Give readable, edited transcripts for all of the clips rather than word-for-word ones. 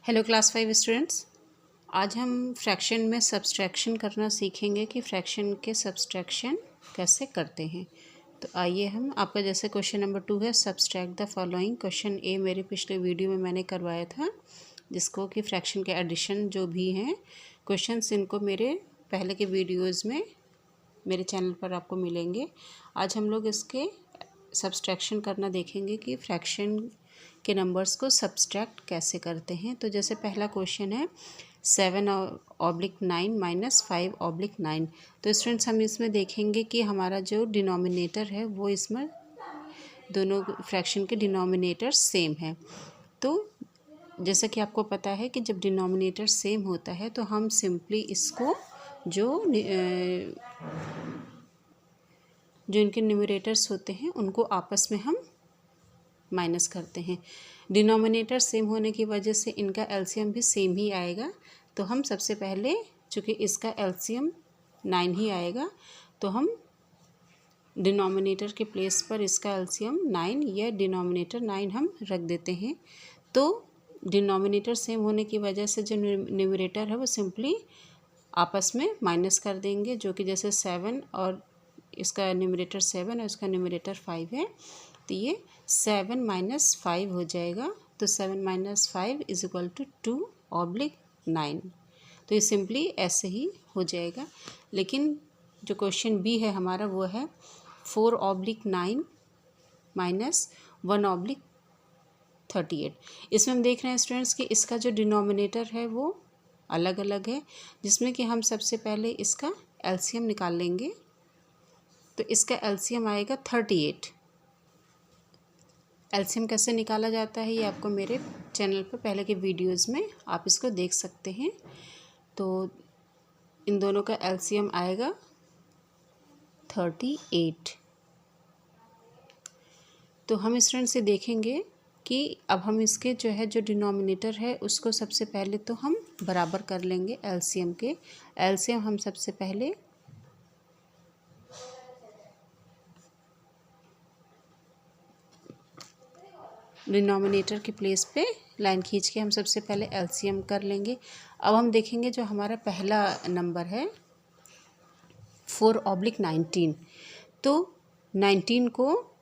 Hello class 5 students. आज हम fraction में सब्सट्रैक्शन करना सीखेंगे कि फ्रैक्शन के सब्सट्रैक्शन कैसे करते हैं। तो आइए हम आपका जैसे क्वेश्चन नंबर 2 है सब्सट्रैक्ट द फॉलोइंग। क्वेश्चन ए मेरे पिछले वीडियो में मैंने करवाया था, जिसको कि फ्रैक्शन के एडिशन जो भी हैं क्वेश्चंस, इनको मेरे पहले के वीडियोज़ में मेरे चैनल पर आपको मिलेंगे। आज हम लोग इसके सब्सट्रैक्शन करना देखेंगे कि फ्रैक्शन के नंबर्स को सब्सट्रैक्ट कैसे करते हैं। तो जैसे पहला क्वेश्चन है 7/9 माइनस 5/9। तो स्टूडेंट्स हम इसमें देखेंगे कि हमारा जो डिनोमिनेटर है वो इसमें दोनों फ्रैक्शन के डिनोमिनेटर सेम है। तो जैसा कि आपको पता है कि जब डिनोमिनेटर सेम होता है तो हम सिंपली इसको जो इनके न्यूमरेटर्स होते हैं उनको आपस में हम माइनस करते हैं। डिनोमिनेटर सेम होने की वजह से इनका एलसीएम भी सेम ही आएगा। तो हम सबसे पहले, चूँकि इसका एलसीएम 9 ही आएगा, तो हम डिनोमिनेटर के प्लेस पर इसका एलसीएम 9 या डिनोमिनेटर 9 हम रख देते हैं। तो डिनोमिनेटर सेम होने की वजह से जो न्यूमरेटर है वो सिंपली आपस में माइनस कर देंगे, जो कि जैसे 7 और इसका न्यूमरेटर 7 और इसका न्यूमरेटर 5 है, तो ये 7 माइनस 5 हो जाएगा। तो 7 माइनस 5 इज इक्वल टू 2/9। तो ये सिंपली ऐसे ही हो जाएगा। लेकिन जो क्वेश्चन बी है हमारा वो है 4/9 माइनस 1/38। इसमें हम देख रहे हैं स्टूडेंट्स कि इसका जो डिनोमिनेटर है वो अलग अलग है, जिसमें कि हम सबसे पहले इसका एलसीएम निकाल लेंगे। तो इसका एलसीएम आएगा 38। एलसीएम कैसे निकाला जाता है ये आपको मेरे चैनल पर पहले के वीडियोस में आप इसको देख सकते हैं। तो इन दोनों का एलसीएम आएगा 38। तो हम स्टूडेंट से देखेंगे कि अब हम इसके जो डिनोमिनेटर है उसको सबसे पहले तो हम बराबर कर लेंगे एलसीएम के। एलसीएम हम सबसे पहले डिनोमिनेटर के प्लेस पे लाइन खींच के हम सबसे पहले एलसीएम कर लेंगे। अब हम देखेंगे जो हमारा पहला नंबर है 4/19। तो 19 को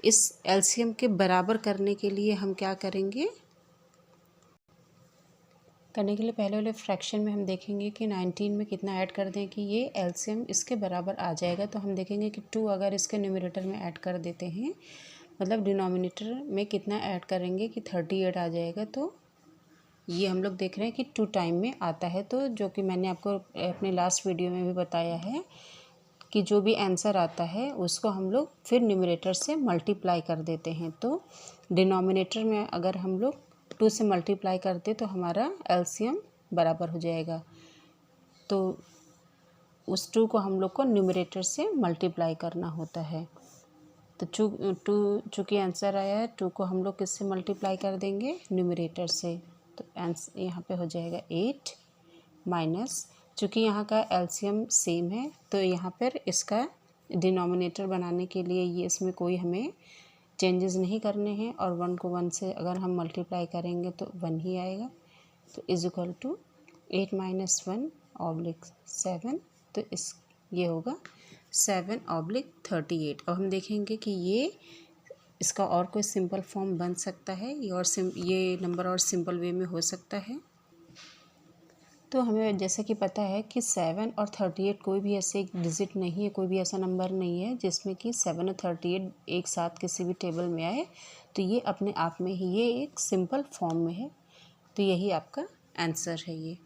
इस एलसीएम के बराबर करने के लिए हम क्या करेंगे, करने के लिए पहले वाले फ्रैक्शन में हम देखेंगे कि 19 में कितना ऐड कर दें कि ये एलसीएम इसके बराबर आ जाएगा। तो हम देखेंगे कि 2 अगर इसके न्यूमरेटर में ऐड कर देते हैं, मतलब डिनोमिनेटर में कितना ऐड करेंगे कि 38 आ जाएगा। तो ये हम लोग देख रहे हैं कि 2 टाइम में आता है। तो जो कि मैंने आपको अपने लास्ट वीडियो में भी बताया है कि जो भी आंसर आता है उसको हम लोग फिर न्यूमरेटर से मल्टीप्लाई कर देते हैं। तो डिनोमिनेटर में अगर हम लोग 2 से मल्टीप्लाई करते तो हमारा एलसीएम बराबर हो जाएगा। तो उस 2 को हम लोग को न्यूमरेटर से मल्टीप्लाई करना होता है। तो चूँकि आंसर आया है 2 को हम लोग किससे मल्टीप्लाई कर देंगे, न्यूमरेटर से। तो आंसर यहाँ पे हो जाएगा 8 माइनस, चूँकि यहाँ का एलसीएम सेम है तो यहाँ पर इसका डिनोमिनेटर बनाने के लिए ये इसमें कोई हमें चेंजेस नहीं करने हैं, और 1 को 1 से अगर हम मल्टीप्लाई करेंगे तो 1 ही आएगा। तो इज इक्वल टू 8 माइनस 1/7। तो ये होगा 7/38। अब हम देखेंगे कि ये इसका और कोई सिंपल फॉर्म बन सकता है, ये नंबर और सिंपल वे में हो सकता है। तो हमें जैसे कि पता है कि 7 और 38 कोई भी ऐसे एक डिजिट नहीं है, कोई भी ऐसा नंबर नहीं है जिसमें कि 7 और 38 एक साथ किसी भी टेबल में आए। तो ये अपने आप में ही ये एक सिंपल फॉर्म में है। तो यही आपका आंसर है ये।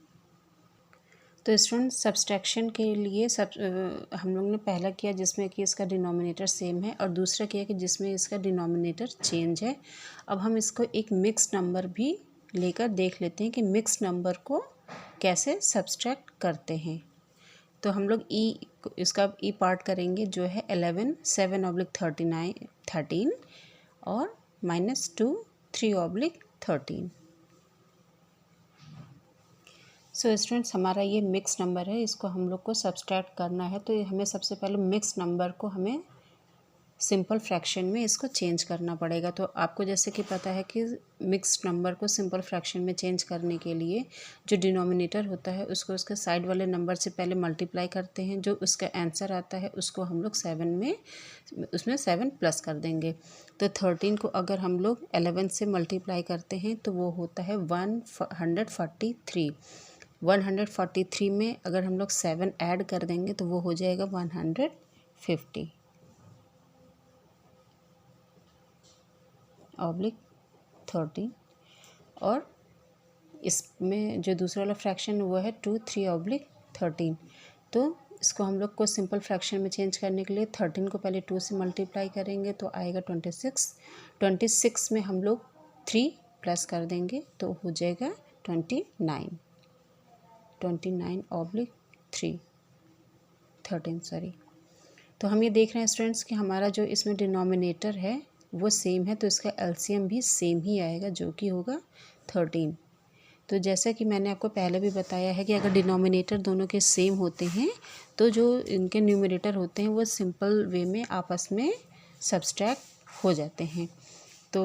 तो स्टूडेंट सब्सट्रैक्शन के लिए हम लोग ने पहला किया जिसमें कि इसका डिनोमिनेटर सेम है, और दूसरा किया कि जिसमें इसका डिनोमिनेटर चेंज है। अब हम इसको एक मिक्स्ड नंबर भी लेकर देख लेते हैं कि मिक्स्ड नंबर को कैसे सब्सट्रैक्ट करते हैं। तो हम लोग इसका ई पार्ट करेंगे जो है 11 7/13 और -2 3/13। सो स्टूडेंट्स हमारा ये मिक्स नंबर है, इसको हम लोग को सब्सट्रैक्ट करना है। तो हमें सबसे पहले मिक्स नंबर को हमें सिंपल फ्रैक्शन में इसको चेंज करना पड़ेगा। तो आपको जैसे कि पता है कि मिक्स्ड नंबर को सिंपल फ्रैक्शन में चेंज करने के लिए जो डिनोमिनेटर होता है उसको उसके साइड वाले नंबर से पहले मल्टीप्लाई करते हैं, जो उसका आंसर आता है उसको हम लोग 7 में उसमें 7 प्लस कर देंगे। तो 13 को अगर हम लोग 11 से मल्टीप्लाई करते हैं तो वो होता है 143। 143 में अगर हम लोग 7 ऐड कर देंगे तो वो हो जाएगा 150 ऑब्लिक 13। और इसमें जो दूसरा वाला फ्रैक्शन वो है 2 3 ऑब्लिक 13। तो इसको हम लोग को सिंपल फ्रैक्शन में चेंज करने के लिए 13 को पहले 2 से मल्टीप्लाई करेंगे तो आएगा 26। 26 में हम लोग 3 प्लस कर देंगे तो हो जाएगा 29। 29 ऑब्लिक 13 सॉरी। तो हम ये देख रहे हैं स्टूडेंट्स कि हमारा जो इसमें डिनोमिनेटर है वो सेम है, तो इसका एलसीएम भी सेम ही आएगा जो कि होगा 13। तो जैसा कि मैंने आपको पहले भी बताया है कि अगर डिनोमिनेटर दोनों के सेम होते हैं तो जो इनके न्यूमरेटर होते हैं वो सिंपल वे में आपस में सब्सट्रैक्ट हो जाते हैं। तो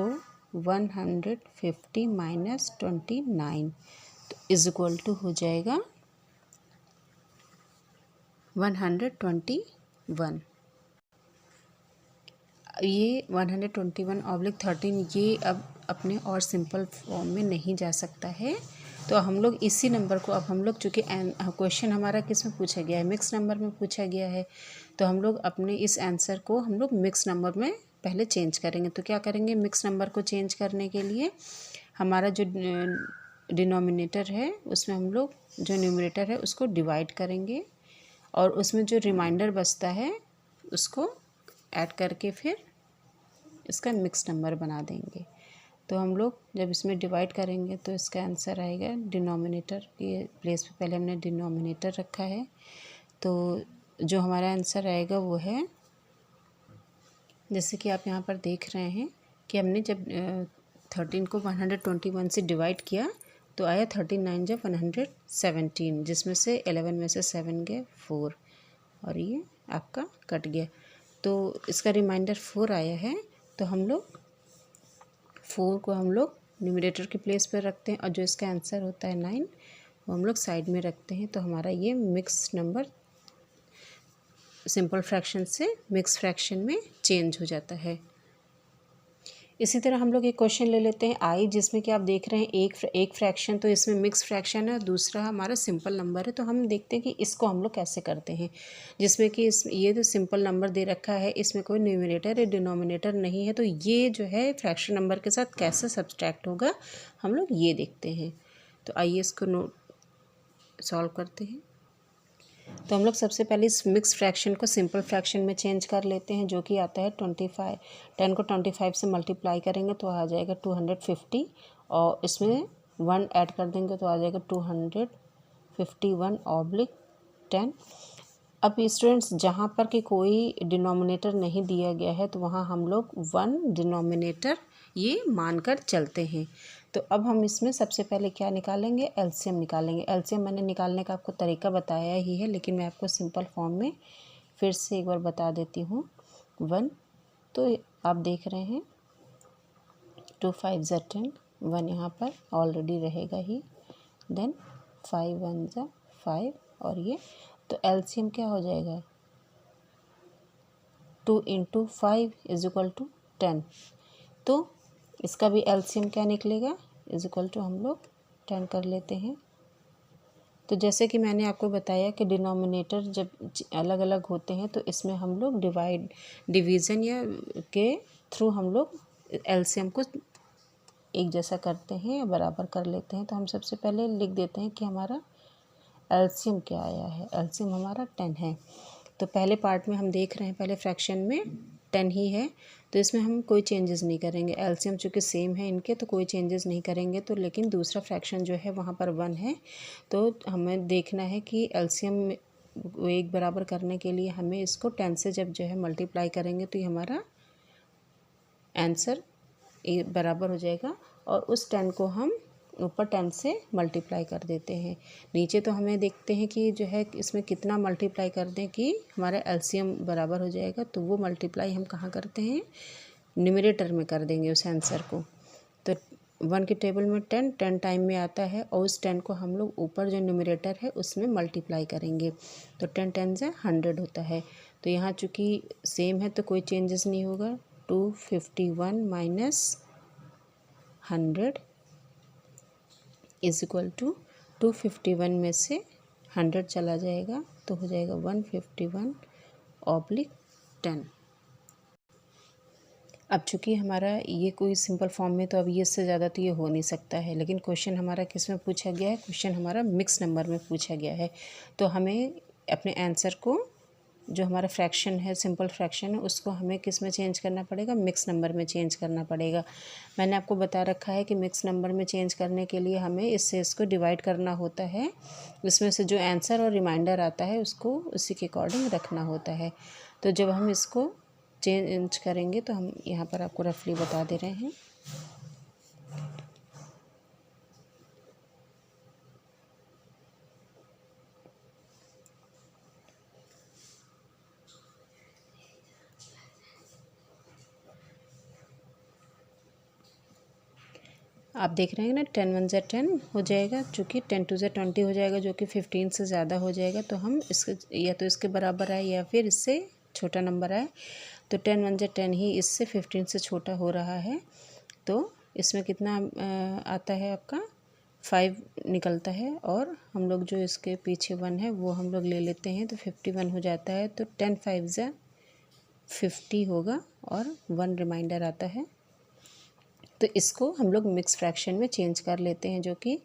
150 माइनस 29 तो इज इक्वल टू हो जाएगा 121। ये 121 ऑब्लिक 13 ये अब अपने और सिंपल फॉर्म में नहीं जा सकता है। तो हम लोग इसी नंबर को अब हम लोग चूँकि क्वेश्चन हमारा किस में पूछा गया है, मिक्स नंबर में पूछा गया है, तो हम लोग अपने इस आंसर को हम लोग मिक्स नंबर में पहले चेंज करेंगे। तो क्या करेंगे, मिक्स नंबर को चेंज करने के लिए हमारा जो डिनोमिनेटर है उसमें हम लोग जो न्यूमरेटर है उसको डिवाइड करेंगे और उसमें जो रिमाइंडर बचता है उसको ऐड करके फिर इसका मिक्स नंबर बना देंगे। तो हम लोग जब इसमें डिवाइड करेंगे तो इसका आंसर आएगा, डिनोमिनेटर के प्लेस पे पहले हमने डिनोमिनेटर रखा है, तो जो हमारा आंसर आएगा वो है, जैसे कि आप यहाँ पर देख रहे हैं कि हमने जब 13 को 121 से डिवाइड किया तो आया 39 जब 117, जिसमें से 11 में से 7 गए 4 और ये आपका कट गया। तो इसका रिमाइंडर 4 आया है, तो हम लोग 4 को हम लोग न्यूमरेटर के प्लेस पर रखते हैं और जो इसका आंसर होता है 9 वो हम लोग साइड में रखते हैं। तो हमारा ये मिक्स नंबर सिंपल फ्रैक्शन से मिक्स फ्रैक्शन में चेंज हो जाता है। इसी तरह हम लोग एक क्वेश्चन ले लेते हैं आई, जिसमें कि आप देख रहे हैं एक फ्रैक्शन, तो इसमें मिक्स फ्रैक्शन है, दूसरा हमारा सिंपल नंबर है। तो हम देखते हैं कि इसको हम लोग कैसे करते हैं, जिसमें कि ये जो सिंपल नंबर दे रखा है इसमें कोई न्यूमरेटर या डिनोमिनेटर नहीं है, तो ये जो है फ्रैक्शन नंबर के साथ कैसे सब्सट्रैक्ट होगा हम लोग ये देखते हैं। तो आइए इसको सॉल्व करते हैं। तो हम लोग सबसे पहले इस मिक्स फ्रैक्शन को सिंपल फ्रैक्शन में चेंज कर लेते हैं, जो कि आता है 25। 10 को 25 से मल्टीप्लाई करेंगे तो आ जाएगा 250 और इसमें 1 ऐड कर देंगे तो आ जाएगा 251 ऑब्लिक 10। अब स्टूडेंट्स जहाँ पर कि कोई डिनोमिनेटर नहीं दिया गया है तो वहाँ हम लोग 1 डिनोमिनेटर ये मानकर चलते हैं। तो अब हम इसमें सबसे पहले क्या निकालेंगे, एलसीएम निकालेंगे। एलसीएम मैंने निकालने का आपको तरीका बताया ही है, लेकिन मैं आपको सिंपल फॉर्म में फिर से एक बार बता देती हूँ। 1 तो आप देख रहे हैं 2 5 ज़ा 10, 1 यहाँ पर ऑलरेडी रहेगा ही, देन 5 1 ज़ा 5 और ये, तो एलसीएम क्या हो जाएगा 2 × 5 = 10। तो इसका भी एलसीएम क्या निकलेगा = हम लोग 10 कर लेते हैं। तो जैसे कि मैंने आपको बताया कि डिनोमिनेटर जब अलग अलग होते हैं तो इसमें हम लोग डिवीज़न या के थ्रू हम लोग एलसीएम को एक जैसा करते हैं या बराबर कर लेते हैं। तो हम सबसे पहले लिख देते हैं कि हमारा एलसीएम क्या आया है। एलसीएम हमारा 10 है। तो पहले पार्ट में हम देख रहे हैं, पहले फ्रैक्शन में 10 ही है, तो इसमें हम कोई चेंजेस नहीं करेंगे। एलसीएम चूँकि सेम है इनके तो कोई चेंजेस नहीं करेंगे। तो लेकिन दूसरा फ्रैक्शन जो है वहाँ पर 1 है, तो हमें देखना है कि एलसीएम एक बराबर करने के लिए हमें इसको 10 से जब जो है मल्टीप्लाई करेंगे तो ये हमारा आंसर बराबर हो जाएगा। और उस 10 को हम ऊपर 10 से मल्टीप्लाई कर देते हैं। नीचे तो हमें देखते हैं कि जो है इसमें कितना मल्टीप्लाई कर दें कि हमारा एलसीएम बराबर हो जाएगा, तो वो मल्टीप्लाई हम कहाँ करते हैं, न्यूमरेटर में कर देंगे उस आंसर को। तो 1 की टेबल में 10 टाइम में आता है और उस 10 को हम लोग ऊपर जो न्यूमरेटर है उसमें मल्टीप्लाई करेंगे, तो 10 10 से 100 होता है। तो यहाँ चूँकि सेम है तो कोई चेंजेस नहीं होगा। 251 माइनस 100 इज इक्वल टू 251 में से 100 चला जाएगा तो हो जाएगा 151/10। अब चूँकि हमारा ये कोई सिंपल फॉर्म में, तो अब ये इससे ज़्यादा तो ये हो नहीं सकता है, लेकिन क्वेश्चन हमारा किस में पूछा गया है, क्वेश्चन हमारा मिक्स नंबर में पूछा गया है। तो हमें अपने आंसर को, जो हमारा फ्रैक्शन है, सिंपल फ्रैक्शन है, उसको हमें किस में चेंज करना पड़ेगा, मिक्स नंबर में चेंज करना पड़ेगा। मैंने आपको बता रखा है कि मिक्स नंबर में चेंज करने के लिए हमें इससे इसको डिवाइड करना होता है, इसमें से जो आंसर और रिमाइंडर आता है उसको उसी के अकॉर्डिंग रखना होता है। तो जब हम इसको चेंज करेंगे तो हम यहाँ पर आपको रफली बता दे रहे हैं। आप देख रहे हैं ना, 10 1 से 10 हो जाएगा, चूँकि 10 2 से 20 हो जाएगा, जो कि 15 से ज़्यादा हो जाएगा। तो हम इसके या तो इसके बराबर आए या फिर इससे छोटा नंबर आए। तो 10 1 से 10 ही इससे 15 से छोटा हो रहा है। तो इसमें कितना आता है आपका 5 निकलता है, और हम लोग जो इसके पीछे 1 है वो हम लोग ले लेते हैं, तो 51 हो जाता है। तो 10 5 से 50 होगा और 1 रिमाइंडर आता है। तो इसको हम लोग मिक्स फ्रैक्शन में चेंज कर लेते हैं, जो कि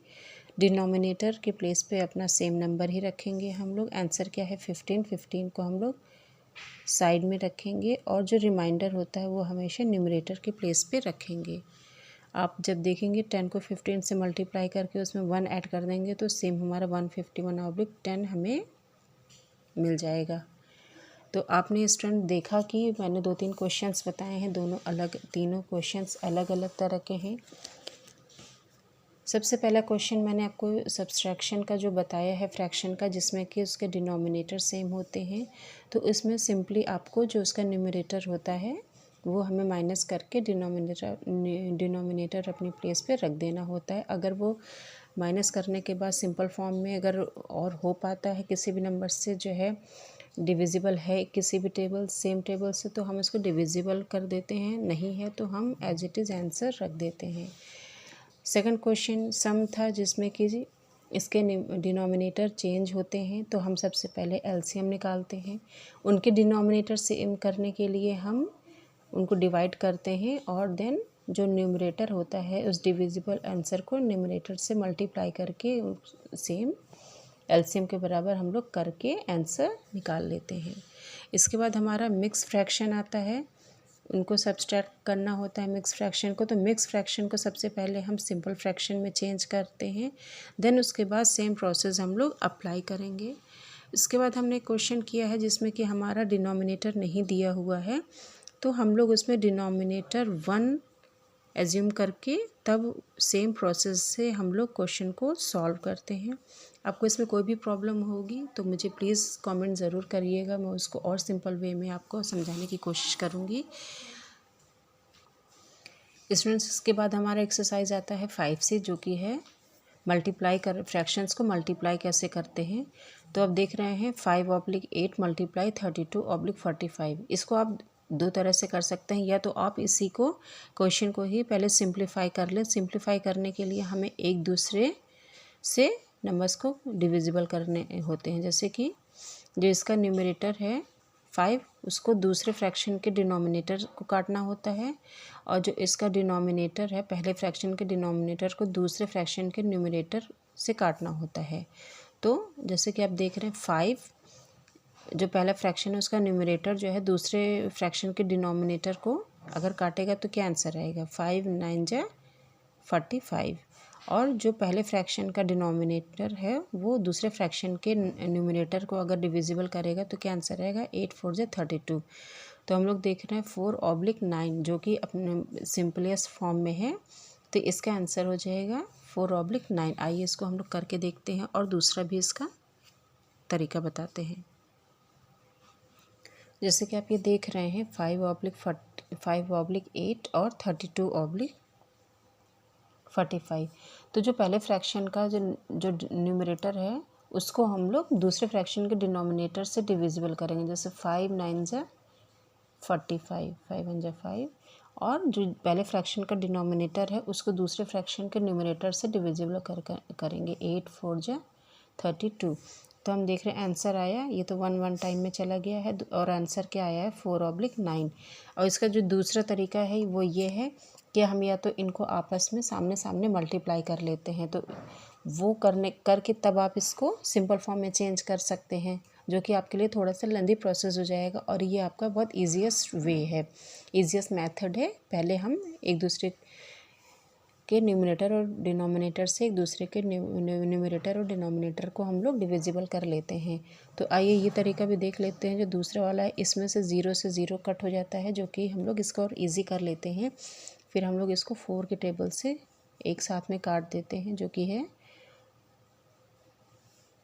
डिनोमिनेटर के प्लेस पे अपना सेम नंबर ही रखेंगे हम लोग। आंसर क्या है 15 को हम लोग साइड में रखेंगे, और जो रिमाइंडर होता है वो हमेशा न्यूमरेटर के प्लेस पे रखेंगे। आप जब देखेंगे 10 को 15 से मल्टीप्लाई करके उसमें 1 ऐड कर देंगे तो सेम हमारा 151/10 हमें मिल जाएगा। तो आपने स्टूडेंट देखा कि मैंने 2-3 क्वेश्चंस बताए हैं, तीनों क्वेश्चंस अलग अलग तरह के हैं। सबसे पहला क्वेश्चन मैंने आपको सब्सट्रैक्शन का जो बताया है, फ्रैक्शन का, जिसमें कि उसके डिनोमिनेटर सेम होते हैं। तो इसमें सिंपली आपको जो उसका न्यूमरेटर होता है वो हमें माइनस करके डिनोमिनेटर अपनी प्लेस पे रख देना होता है। अगर वो माइनस करने के बाद सिंपल फॉर्म में अगर और हो पाता है किसी भी नंबर से, जो है डिविजिबल है किसी भी सेम टेबल से, तो हम इसको डिविजिबल कर देते हैं, नहीं है तो हम एज इट इज़ आंसर रख देते हैं। सेकंड क्वेश्चन सम था, जिसमें कि इसके डिनोमिनेटर चेंज होते हैं, तो हम सबसे पहले एलसीएम निकालते हैं। उनके डिनोमिनेटर सेम करने के लिए हम उनको डिवाइड करते हैं, और देन जो न्यूमरेटर होता है उस डिविजिबल आंसर को न्यूमरेटर से मल्टीप्लाई करके सेम एलसीएम के बराबर हम लोग करके आंसर निकाल लेते हैं। इसके बाद हमारा मिक्स फ्रैक्शन आता है, उनको सब्सट्रैक्ट करना होता है मिक्स फ्रैक्शन को। तो मिक्स फ्रैक्शन को सबसे पहले हम सिंपल फ्रैक्शन में चेंज करते हैं, देन उसके बाद सेम प्रोसेस हम लोग अप्लाई करेंगे। इसके बाद हमने क्वेश्चन किया है जिसमें कि हमारा डिनोमिनेटर नहीं दिया हुआ है, तो हम लोग उसमें डिनोमिनेटर 1 एज्यूम करके तब सेम प्रोसेस से हम लोग क्वेश्चन को सॉल्व करते हैं। आपको इसमें कोई भी प्रॉब्लम होगी तो मुझे प्लीज़ कमेंट ज़रूर करिएगा, मैं उसको और सिंपल वे में आपको समझाने की कोशिश करूँगी। स्टूडेंट्स, इसके बाद हमारा एक्सरसाइज आता है 5 से, जो कि है फ्रैक्शंस को मल्टीप्लाई कैसे करते हैं। तो अब देख रहे हैं 5/8 मल्टीप्लाई 32/45। इसको आप दो तरह से कर सकते हैं, या तो आप इसी को क्वेश्चन को ही पहले सिंप्लीफाई कर लें। सिंप्लीफाई करने के लिए हमें एक दूसरे से नंबर्स को डिविजिबल करने होते हैं, जैसे कि जो इसका न्यूमरेटर है 5, उसको दूसरे फ्रैक्शन के डिनोमिनेटर को काटना होता है, और जो इसका डिनोमिनेटर है पहले फ्रैक्शन के डिनोमिनेटर को दूसरे फ्रैक्शन के न्यूमरेटर से काटना होता है। तो जैसे कि आप देख रहे हैं 5 जो पहला फ्रैक्शन है उसका न्यूमरेटर जो है दूसरे फ्रैक्शन के डिनोमिनेटर को अगर काटेगा तो क्या आंसर आएगा, 5 9 जा 45। और जो पहले फ्रैक्शन का डिनोमिनेटर है वो दूसरे फ्रैक्शन के न्यूमरेटर को अगर डिविजिबल करेगा तो क्या आंसर आएगा, 8 4 जा 32। तो हम लोग देख रहे हैं 4/9 जो कि अपने सिंपलेस्ट फॉर्म में है, तो इसका आंसर हो जाएगा 4/9। आइए इसको हम लोग करके देखते हैं और दूसरा भी इसका तरीका बताते हैं। जैसे कि आप ये देख रहे हैं 5/8 और 32/45। तो जो पहले फ्रैक्शन का जो न्यूमरेटर है उसको हम लोग दूसरे फ्रैक्शन के डिनोमिनेटर से डिविजिबल करेंगे। जैसे 5 9 ज़ा 45, 5 1 ज़ा 5, और जो पहले फ्रैक्शन का डिनोमिनेटर है उसको दूसरे फ्रैक्शन के न्यूमरेटर से डिविजिबल करेंगे। 8 4 ज़ा 32। तो हम देख रहे हैं आंसर आया, ये तो 1 टाइम में चला गया है, और आंसर क्या आया है 4/9। और इसका जो दूसरा तरीका है वो ये है कि हम या तो इनको आपस में सामने सामने मल्टीप्लाई कर लेते हैं, तो वो करके तब आप इसको सिंपल फॉर्म में चेंज कर सकते हैं, जो कि आपके लिए थोड़ा सा लेंदी प्रोसेस हो जाएगा। और ये आपका बहुत ईजीएस्ट वे है, ईजीएस्ट मेथड है। पहले हम एक दूसरे के न्यूमरेटर और डिनोमिनेटर से एक दूसरे के न्यूमरेटर और डिनोमिनेटर को हम लोग डिविजिबल कर लेते हैं। तो आइए ये तरीका भी देख लेते हैं। जो दूसरा वाला है इसमें से 0 कट हो जाता है, जो कि हम लोग इसको और ईजी कर लेते हैं। फिर हम लोग इसको 4 के टेबल से एक साथ में काट देते हैं, जो कि है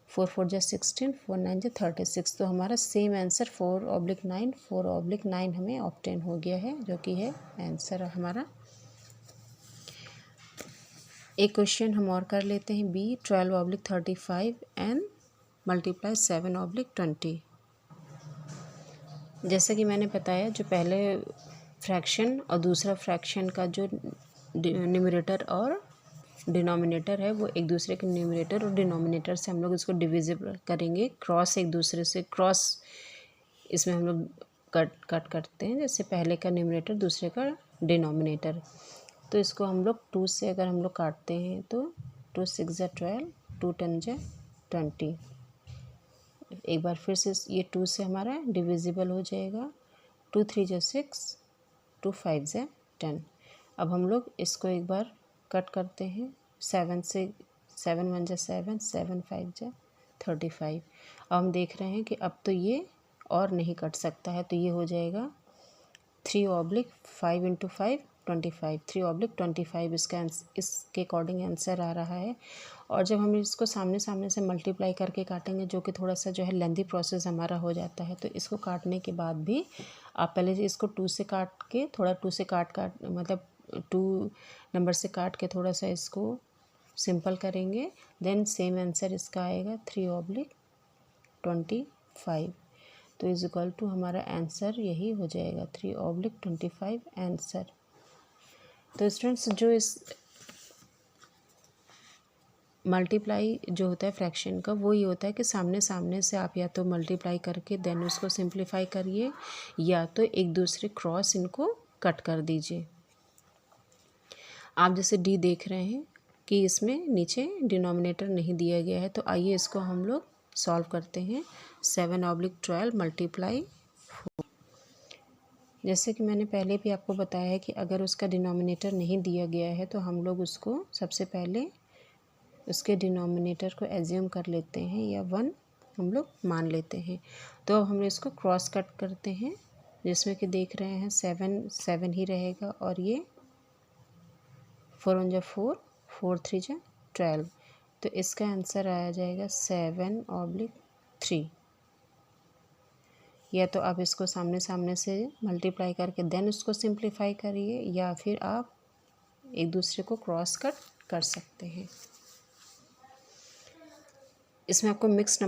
4 4 ज़ा 16, 4 9 ज़ा 36। तो हमारा सेम आंसर 4/9, 4/9 हमें ऑब्टेन हो गया है, जो कि है आंसर हमारा। एक क्वेश्चन हम और कर लेते हैं बी। 12/35 and multiply 7/20। जैसा कि मैंने बताया, जो पहले फ्रैक्शन और दूसरा फ्रैक्शन का जो न्यूमरेटर और डिनोमिनेटर है वो एक दूसरे के न्यूमरेटर और डिनोमिनेटर से हम लोग इसको डिविजिबल करेंगे। क्रॉस एक दूसरे से क्रॉस इसमें हम लोग कट करते हैं, जैसे पहले का न्यूमरेटर दूसरे का डिनोमिनेटर। तो इसको हम लोग 2 से अगर हम लोग काटते हैं तो 2 6 ज़ा 12, 2 10 ज़ा 20। एक बार फिर से ये 2 से हमारा डिविजिबल हो जाएगा। 2 3 ज़ा 6, 2 5 ज़ा 10। अब हम लोग इसको एक बार कट करते हैं 7 से। 7 1 ज़ा 7, 7 5 ज़ा 35। अब हम देख रहे हैं कि अब तो ये और नहीं कट सकता है, तो ये हो जाएगा 3/5 × 5 25। 3/25 इसके अकॉर्डिंग आंसर आ रहा है। और जब हम इसको सामने सामने से मल्टीप्लाई करके काटेंगे, जो कि थोड़ा सा जो है लेंदी प्रोसेस हमारा हो जाता है, तो इसको काटने के बाद भी आप पहले से इसको 2 से काट के थोड़ा 2 से काट मतलब 2 नंबर से काट के थोड़ा सा इसको सिंपल करेंगे, देन सेम आंसर इसका आएगा 3/25। तो इज इक्वल टू हमारा आंसर यही हो जाएगा 3/25 आंसर। तो स्टूडेंट्स, जो इस मल्टीप्लाई जो होता है फ्रैक्शन का, वो ये होता है कि सामने सामने से आप या तो मल्टीप्लाई करके देन उसको सिंप्लीफाई करिए, या तो एक दूसरे क्रॉस इनको कट कर दीजिए। आप जैसे डी देख रहे हैं कि इसमें नीचे डिनोमिनेटर नहीं दिया गया है, तो आइए इसको हम लोग सॉल्व करते हैं। 7/12 मल्टीप्लाई 4। जैसे कि मैंने पहले भी आपको बताया है कि अगर उसका डिनोमिनेटर नहीं दिया गया है तो हम लोग उसको सबसे पहले उसके डिनोमिनेटर को एज्यूम कर लेते हैं, या 1 हम लोग मान लेते हैं। तो अब हम इसको क्रॉस कट करते हैं, जिसमें कि देख रहे हैं 7 7 ही रहेगा, और ये 4 1 ज़ा 4, 4 3 ज़ा 12। तो इसका आंसर आया जाएगा 7/3। या तो आप इसको सामने सामने से मल्टीप्लाई करके देन उसको सिंप्लीफाई करिए, या फिर आप एक दूसरे को क्रॉस कट कर सकते हैं। इसमें आपको मिक्स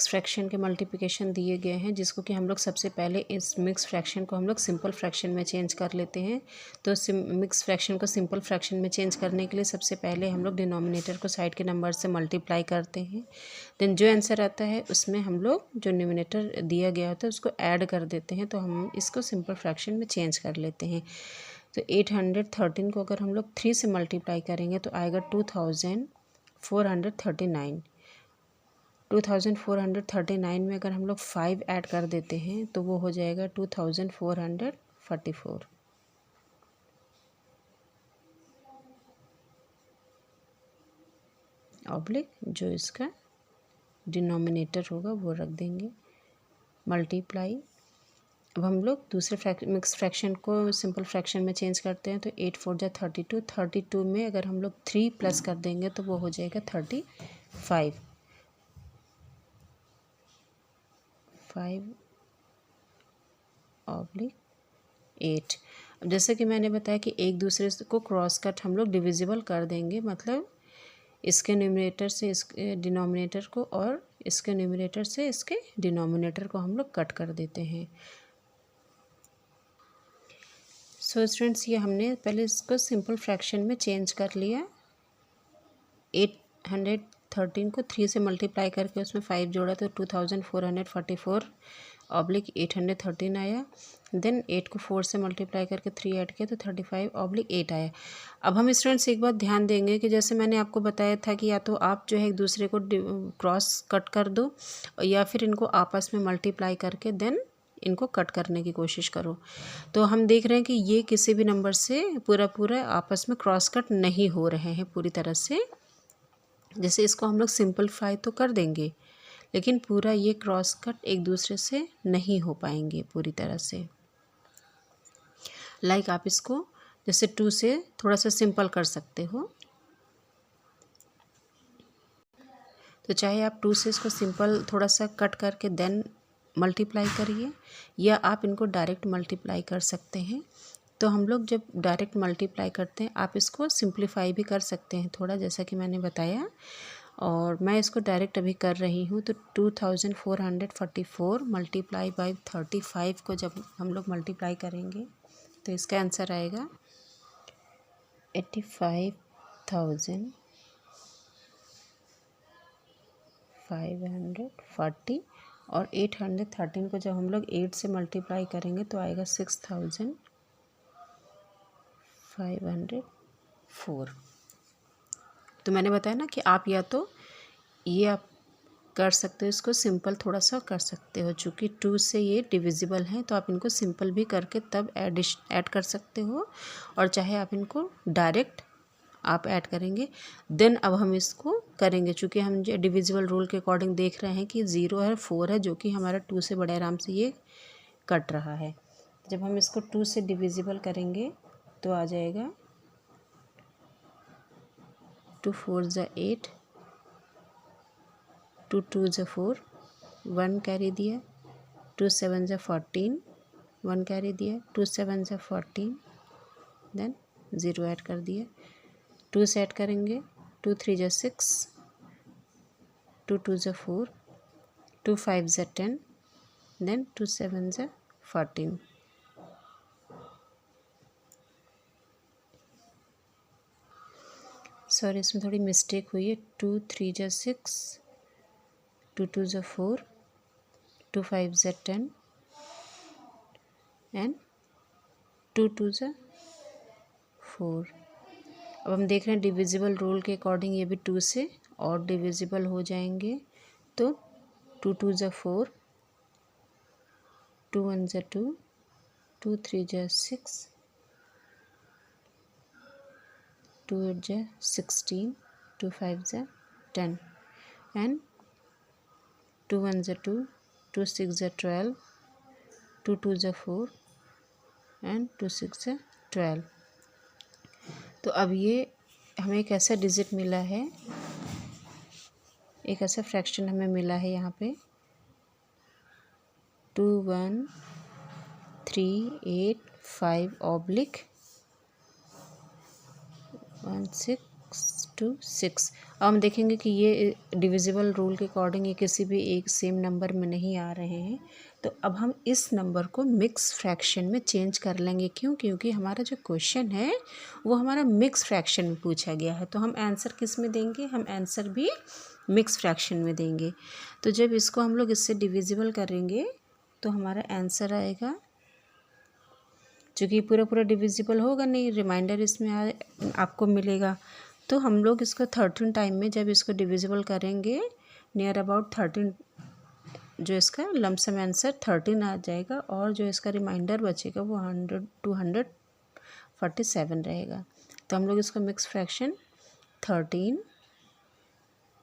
फ्रैक्शन के मल्टीप्लिकेशन दिए गए हैं, जिसको कि हम लोग सबसे पहले इस मिक्स फ्रैक्शन को हम लोग सिंपल फ्रैक्शन में चेंज कर लेते हैं। तो मिक्स फ्रैक्शन को सिंपल फ्रैक्शन में चेंज करने के लिए सबसे पहले हम लोग डिनोमिनेटर को साइड के नंबर से मल्टीप्लाई करते हैं। देन जो आंसर आता है उसमें हम लोग जो न्यूमरेटर दिया गया होता है उसको ऐड कर देते हैं, तो हम इसको सिंपल फ्रैक्शन में चेंज कर लेते हैं। तो 813 को अगर हम लोग 3 से मल्टीप्लाई करेंगे तो आएगा 2439। 2439 में अगर हम लोग 5 ऐड कर देते हैं तो वो हो जाएगा 2444। ऑब्लिक जो इसका डिनोमिनेटर होगा वो रख देंगे, मल्टीप्लाई अब हम लोग दूसरे मिक्स फ्रैक्शन को सिंपल फ्रैक्शन में चेंज करते हैं। तो 8 4 जा 32, 32 में अगर हम लोग 3 प्लस कर देंगे तो वो हो जाएगा 35 5/8। अब जैसे कि मैंने बताया कि एक दूसरे को क्रॉस कट हम लोग डिविजिबल कर देंगे, मतलब इसके न्यूमरेटर से इसके डिनोमिनेटर को और इसके न्यूमरेटर से इसके डिनोमिनेटर को हम लोग कट कर देते हैं। सो स्टूडेंट्स, ये हमने पहले इसको सिंपल फ्रैक्शन में चेंज कर लिया। 813 को 3 से मल्टीप्लाई करके उसमें 5 जोड़ा तो 2444/813 आया। देन 8 को 4 से मल्टीप्लाई करके 3 ऐड किया तो 35/8 आया। अब हम स्टूडेंट्स एक बात ध्यान देंगे कि जैसे मैंने आपको बताया था कि या तो आप जो है एक दूसरे को क्रॉस कट कर दो या फिर इनको आपस में मल्टीप्लाई करके देन इनको कट करने की कोशिश करो। तो हम देख रहे हैं कि ये किसी भी नंबर से पूरा आपस में क्रॉस कट नहीं हो रहे हैं पूरी तरह से। जैसे इसको हम लोग सिंपलीफाई तो कर देंगे लेकिन पूरा ये क्रॉस कट एक दूसरे से नहीं हो पाएंगे पूरी तरह से। लाइक आप इसको जैसे 2 से थोड़ा सा सिंपल कर सकते हो। तो चाहे आप 2 से इसको सिंपल थोड़ा सा कट करके देन मल्टीप्लाई करिए या आप इनको डायरेक्ट मल्टीप्लाई कर सकते हैं। तो हम लोग जब डायरेक्ट मल्टीप्लाई करते हैं आप इसको सिंप्लीफाई भी कर सकते हैं थोड़ा, जैसा कि मैंने बताया। और मैं इसको डायरेक्ट अभी कर रही हूँ। तो 2444 मल्टीप्लाई बाई 35 को जब हम लोग मल्टीप्लाई करेंगे तो इसका आंसर आएगा 85,540। और 813 को जब हम लोग 8 से मल्टीप्लाई करेंगे तो आएगा 6,504। तो मैंने बताया ना कि आप या तो ये आप कर सकते हो, इसको सिंपल थोड़ा सा कर सकते हो। चूँकि 2 से ये डिविजिबल हैं तो आप इनको सिंपल भी करके तब ऐड कर सकते हो, और चाहे आप इनको डायरेक्ट आप ऐड करेंगे। देन अब हम इसको करेंगे, चूँकि हम जो डिविजिबल रूल के अकॉर्डिंग देख रहे हैं कि 0 है 4 है, जो कि हमारा 2 से बड़े आराम से ये कट रहा है। जब हम इसको 2 से डिविजिबल करेंगे तो आ जाएगा 2 4 ज़ा 8, 2 2 ज़ा 4, 1 कैरी दिया, 2 7 ज़ा 14, 1 कैरी दिया, 2 7 ज़ा 14, देन 0 ऐड कर दिया। 2 से ऐड करेंगे, 2 3 ज़ा 6, 2 2 ज़ा 4, 2 5 ज़ा 10, देन 2 7 ज़ा 14। सॉरी, इसमें थोड़ी मिस्टेक हुई है। 2 3 ज़ा 6, 2 2 ज़ा 4, 2 5 ज़ा 10 एंड 2 2 ज़ा 4। अब हम देख रहे हैं डिविजिबल रूल के अकॉर्डिंग ये भी 2 से और डिविजिबल हो जाएंगे। तो 2 2 ज़ा 4, 2 1 ज़ा 2, 2 3 ज़ा 6, 2 8 ज़ा 16, 2 5 ज़ा 10 एंड 2 1 ज़ा 2, 2 6 ज़ा 12, 2 2 ज़ा 4 एंड 2 6 ज़ा 12। तो अब ये हमें एक ऐसा डिजिट मिला है, एक ऐसा फ्रैक्शन हमें मिला है यहाँ पे 2 1 3 8 5/1 6 2 6। अब हम देखेंगे कि ये डिविजिबल रूल के अकॉर्डिंग ये किसी भी एक सेम नंबर में नहीं आ रहे हैं। तो अब हम इस नंबर को मिक्स फ्रैक्शन में चेंज कर लेंगे। क्यों? क्योंकि हमारा जो क्वेश्चन है वो हमारा मिक्स फ्रैक्शन में पूछा गया है। तो हम आंसर किस में देंगे? हम आंसर भी मिक्स फ्रैक्शन में देंगे। तो जब इसको हम लोग इससे डिविजिबल करेंगे तो हमारा आंसर आएगा, चूँकि पूरा डिविजिबल होगा नहीं, रिमाइंडर इसमें आपको मिलेगा। तो हम लोग इसको 13 टाइम में जब इसको डिविजिबल करेंगे नियर अबाउट 13, जो इसका लमसम आंसर 13 आ जाएगा, और जो इसका रिमाइंडर बचेगा वो 247 रहेगा। तो हम लोग इसको मिक्स फ्रैक्शन 13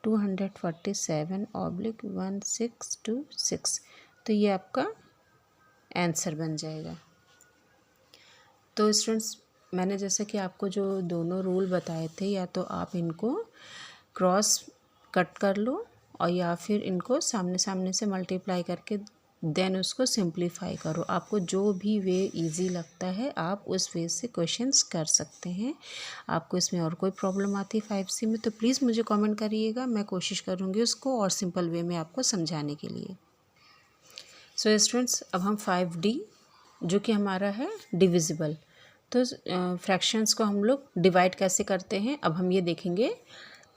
247/1626, तो ये आपका आंसर बन जाएगा। तो स्टूडेंट्स, मैंने जैसे कि आपको जो दोनों रूल बताए थे, या तो आप इनको क्रॉस कट कर लो और या फिर इनको सामने सामने से मल्टीप्लाई करके देन उसको सिंप्लीफाई करो। आपको जो भी वे इजी लगता है आप उस वे से क्वेश्चंस कर सकते हैं। आपको इसमें और कोई प्रॉब्लम आती है 5C में तो प्लीज़ मुझे कमेंट करिएगा, मैं कोशिश करूँगी उसको और सिंपल वे में आपको समझाने के लिए। सो स्टूडेंट्स, अब हम 5D जो कि हमारा है डिविजिबल, तो फ्रैक्शंस को हम लोग डिवाइड कैसे करते हैं अब हम ये देखेंगे।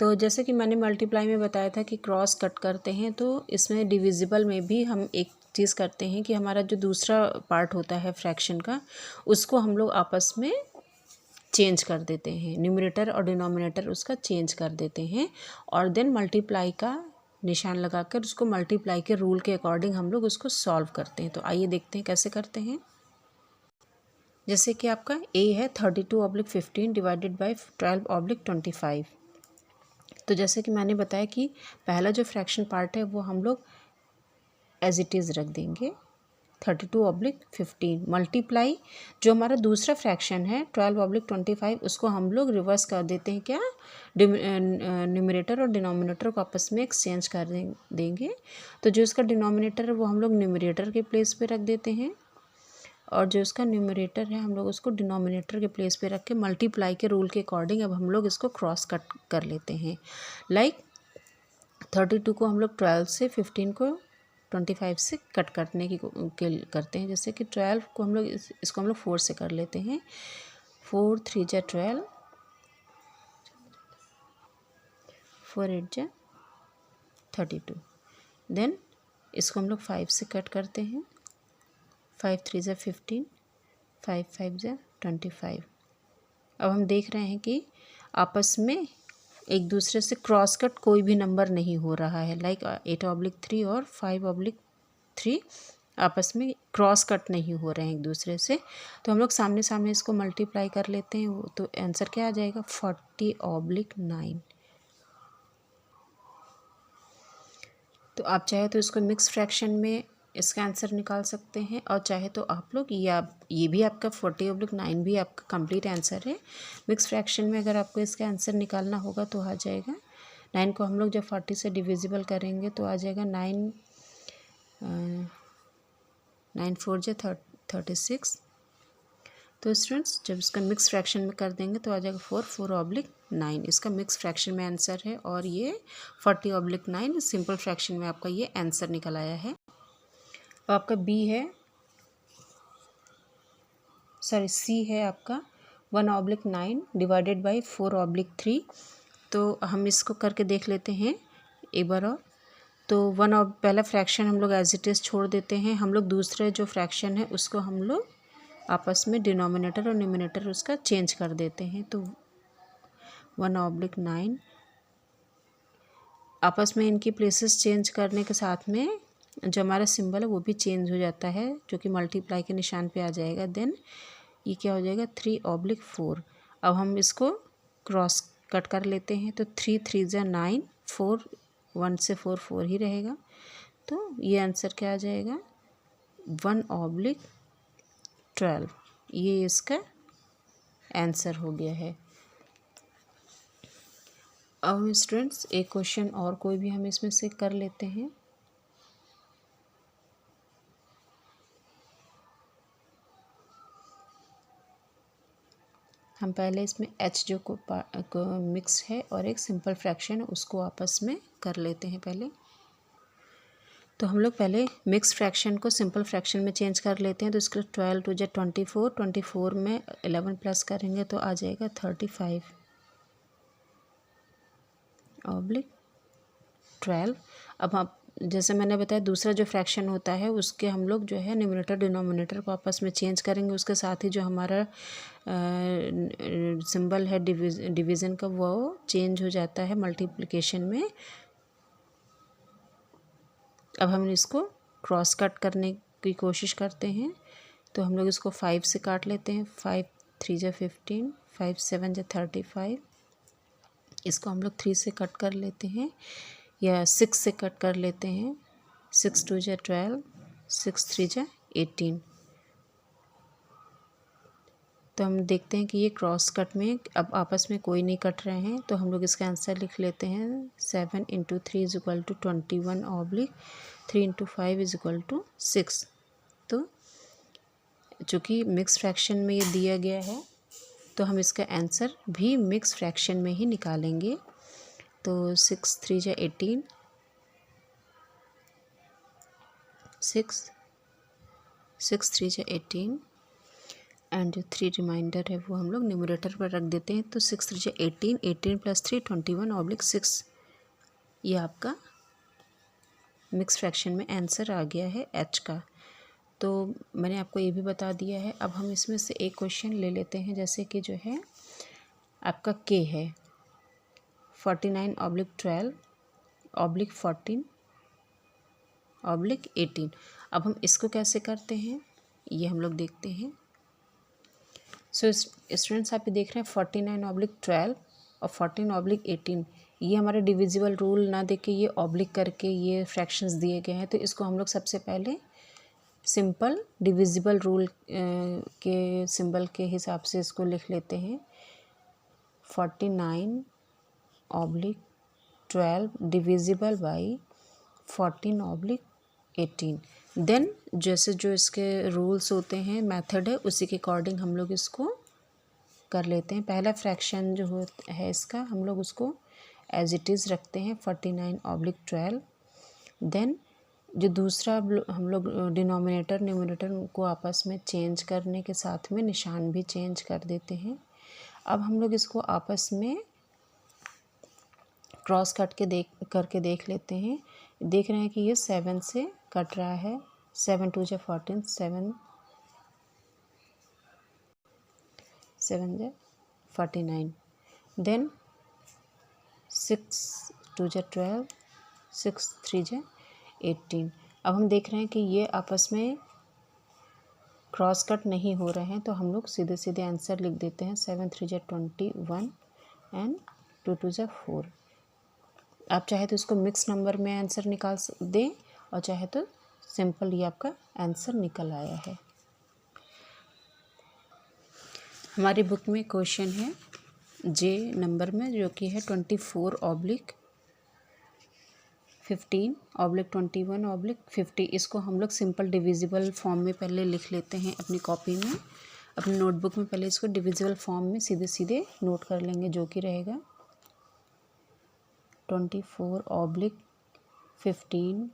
तो जैसे कि मैंने मल्टीप्लाई में बताया था कि क्रॉस कट करते हैं, तो इसमें डिविजिबल में भी हम एक चीज़ करते हैं कि हमारा जो दूसरा पार्ट होता है फ्रैक्शन का, उसको हम लोग आपस में चेंज कर देते हैं, न्यूमरेटर और डिनोमिनेटर उसका चेंज कर देते हैं और देन मल्टीप्लाई का निशान लगाकर उसको मल्टीप्लाई के रूल के अकॉर्डिंग हम लोग उसको सॉल्व करते हैं। तो आइए देखते हैं कैसे करते हैं। जैसे कि आपका ए है 32/15 डिवाइडेड बाई 12/25। तो जैसे कि मैंने बताया कि पहला जो फ्रैक्शन पार्ट है वो हम लोग एज इट इज़ रख देंगे 32/15 मल्टीप्लाई जो हमारा दूसरा फ्रैक्शन है 12/25 उसको हम लोग रिवर्स कर देते हैं, क्या न्यूमरेटर और डिनोमिनेटर को आपस में एक्सचेंज कर देंगे। तो जो इसका डिनोमिनेटर है वो हम लोग न्यूमरेटर के प्लेस पे रख देते हैं और जो इसका न्यूमरेटर है हम लोग उसको डिनोमिनेटर के प्लेस पे रख के मल्टीप्लाई के रूल के अकॉर्डिंग अब हम लोग इसको क्रॉस कट कर लेते हैं। लाइक 32 को हम लोग 12 से, 15 को 25 से कट करने की करते हैं। जैसे कि 12 को हम लोग इसको हम लोग 4 से कर लेते हैं। 4 3 जा 12, 4 8 जा 32। देन इसको हम लोग 5 से कट करते हैं। 5 3 जा 15, 5 5 जा 25। अब हम देख रहे हैं कि आपस में एक दूसरे से क्रॉस कट कोई भी नंबर नहीं हो रहा है। लाइक 8/3 और 5/3 आपस में क्रॉस कट नहीं हो रहे हैं एक दूसरे से। तो हम लोग सामने सामने इसको मल्टीप्लाई कर लेते हैं, तो आंसर क्या आ जाएगा 40/9। तो आप चाहे तो इसको मिक्स फ्रैक्शन में इसका आंसर निकाल सकते हैं और चाहे तो आप लोग ये भी आपका 40/9 भी आपका कंप्लीट आंसर है। मिक्स फ्रैक्शन में अगर आपको इसका आंसर निकालना होगा तो आ जाएगा 9 को हम लोग जब 40 से डिविजिबल करेंगे तो आ जाएगा 9 4 जा 36। तो स्टूडेंट्स जब इसका मिक्स फ्रैक्शन में कर देंगे तो आ जाएगा 4/9। इसका मिक्स फ्रैक्शन में आंसर है और ये 40/9 सिंपल फ्रैक्शन में आपका ये आंसर निकल आया है। और आपका सी है आपका 1/9 डिवाइडेड बाई 4/3। तो हम इसको करके देख लेते हैं एक बार और। तो पहला फ्रैक्शन हम लोग एज इट इज़ छोड़ देते हैं। हम लोग दूसरे जो फ्रैक्शन है उसको हम लोग आपस में डिनोमिनेटर और न्यूमरेटर उसका चेंज कर देते हैं। तो 1/9 आपस में इनकी प्लेसेस चेंज करने के साथ में जो हमारा सिंबल है वो भी चेंज हो जाता है, जो कि मल्टीप्लाई के निशान पे आ जाएगा। देन ये क्या हो जाएगा 3/4। अब हम इसको क्रॉस कट कर लेते हैं। तो 3 3 जा 9, 4 1 से 4 4 ही रहेगा। तो ये आंसर क्या आ जाएगा 1/12। ये इसका आंसर हो गया है। अब स्टूडेंट्स एक क्वेश्चन और कोई भी हम इसमें से कर लेते हैं। हम पहले इसमें h जो को मिक्स है और एक सिंपल फ्रैक्शन है उसको आपस में कर लेते हैं पहले। तो हम लोग पहले मिक्स फ्रैक्शन को सिंपल फ्रैक्शन में चेंज कर लेते हैं। तो इसके 12 2 जा 24, 24 में 11 प्लस करेंगे तो आ जाएगा 35/12। अब आप जैसे मैंने बताया दूसरा जो फ्रैक्शन होता है उसके हम लोग जो है न्यूमरेटर डिनोमिनेटर को आपस में चेंज करेंगे। उसके साथ ही जो हमारा सिंबल है डिवीज़न का वो चेंज हो जाता है मल्टीप्लिकेशन में। अब हम इसको क्रॉस कट करने की कोशिश करते हैं। तो हम लोग इसको 5 से काट लेते हैं। 5 3 जा 15, 5 7 जा 35। इसको हम लोग 3 से कट कर लेते हैं या 6 से कट कर लेते हैं। 6 2 जा 12, 6 3 जा 18। तो हम देखते हैं कि ये क्रॉस कट में अब आपस में कोई नहीं कट रहे हैं, तो हम लोग इसका आंसर लिख लेते हैं 7 × 3 is equal to 21 / 3 × 5 is equal to 6। तो चूँकि मिक्स फ्रैक्शन में ये दिया गया है तो हम इसका आंसर भी मिक्स फ्रैक्शन में ही निकालेंगे। तो 6 × 3 = 18, 6 × 3 = 18 एंड जो 3 रिमाइंडर है वो हम लोग न्यूमरेटर पर रख देते हैं। तो 6 × 3 = 18, 18 + 3 21/6। ये आपका मिक्स फ्रैक्शन में आंसर आ गया है एच का। तो मैंने आपको ये भी बता दिया है। अब हम इसमें से एक क्वेश्चन ले लेते हैं, जैसे कि जो है आपका के है 49/12/14/18। अब हम इसको कैसे करते हैं ये हम लोग देखते हैं। सो स्टूडेंट्स आप ये देख रहे हैं 49/12 और 14/18, ये हमारे डिविजिबल रूल ना देके ये ऑब्लिक करके ये फ्रैक्शंस दिए गए हैं। तो इसको हम लोग सबसे पहले सिंपल डिविजिबल रूल के सिंबल के हिसाब से इसको लिख लेते हैं। 49/12 डिविजिबल बाई 14/18। देन जैसे जो इसके रूल्स होते हैं, मेथड है, उसी के अकॉर्डिंग हम लोग इसको कर लेते हैं। पहला फ्रैक्शन जो है इसका हम लोग उसको एज इट इज़ रखते हैं 49/12। देन जो दूसरा हम लोग डिनोमिनेटर न्यूमरेटर को आपस में चेंज करने के साथ में निशान भी चेंज कर देते हैं। अब हम लोग इसको आपस में क्रॉस कट के करके देख लेते हैं। देख रहे हैं कि ये 7 से कट रहा है। 7 × 2 = 14, 7 × 49। देन 6 × 2 = 12, 6 × 3 = 18। अब हम देख रहे हैं कि ये आपस में क्रॉस कट नहीं हो रहे हैं, तो हम लोग सीधे सीधे आंसर लिख देते हैं 7 × 3 = 21 एंड 2 × 2 = 4। आप चाहे तो इसको मिक्स नंबर में आंसर निकाल दें और चाहे तो सिंपल ये आपका आंसर निकल आया है। हमारी बुक में क्वेश्चन है जे नंबर में, जो कि है 24/15/21/50। इसको हम लोग सिंपल डिविजिबल फॉर्म में पहले लिख लेते हैं अपनी कॉपी में, अपनी नोटबुक में पहले इसको डिविजिबल फॉर्म में सीधे सीधे नोट कर लेंगे, जो कि रहेगा 24/15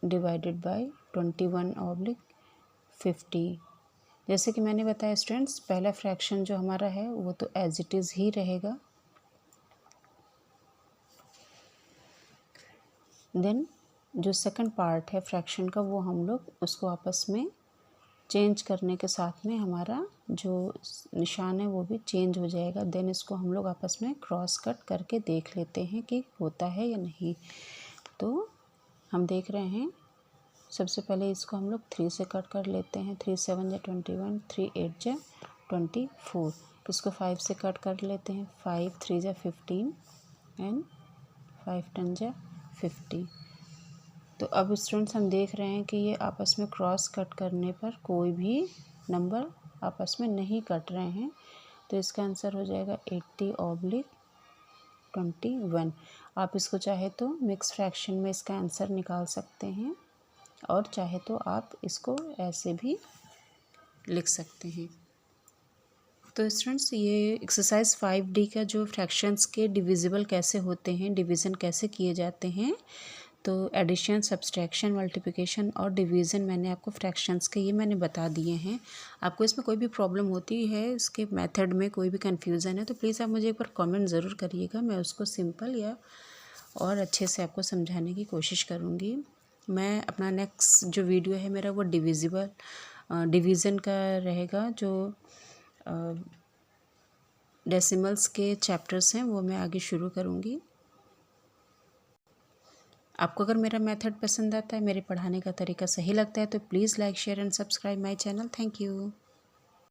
डिवाइडेड बाय 21/50। जैसे कि मैंने बताया स्टूडेंट्स, पहला फ्रैक्शन जो हमारा है वो तो एज इट इज़ ही रहेगा। देन जो सेकंड पार्ट है फ्रैक्शन का वो हम लोग उसको आपस में चेंज करने के साथ में हमारा जो निशान है वो भी चेंज हो जाएगा। देन इसको हम लोग आपस में क्रॉस कट करके देख लेते हैं कि होता है या नहीं। तो हम देख रहे हैं, सबसे पहले इसको हम लोग 3 से कट कर लेते हैं। 3 × 7 = 21, 3 × 8 = 24। इसको 5 से कट कर लेते हैं। 5 × 3 = 15 एंड 5 × 10 = 50। तो अब स्टूडेंट्स हम देख रहे हैं कि ये आपस में क्रॉस कट करने पर कोई भी नंबर आपस में नहीं कट रहे हैं, तो इसका आंसर हो जाएगा 80/21। आप इसको चाहे तो मिक्स फ्रैक्शन में इसका आंसर निकाल सकते हैं और चाहे तो आप इसको ऐसे भी लिख सकते हैं। तो स्टूडेंट्स ये एक्सरसाइज 5D का जो फ्रैक्शंस के डिविजिबल कैसे होते हैं, डिवीज़न कैसे किए जाते हैं, तो एडिशन, सब्सट्रैक्शन, मल्टीप्लिकेशन और डिवीज़न मैंने आपको फ्रैक्शंस के ये मैंने बता दिए हैं। आपको इसमें कोई भी प्रॉब्लम होती है, इसके मेथड में कोई भी कन्फ्यूज़न है, तो प्लीज़ आप मुझे एक बार कमेंट ज़रूर करिएगा। मैं उसको सिंपल या और अच्छे से आपको समझाने की कोशिश करूँगी। मैं अपना नेक्स्ट जो वीडियो है मेरा वो डिवीज़न का रहेगा। जो डेसिमल्स के चैप्टर्स हैं वो मैं आगे शुरू करूँगी। आपको अगर मेरा मेथड पसंद आता है, मेरे पढ़ाने का तरीका सही लगता है, तो please like, share and subscribe my channel. Thank you.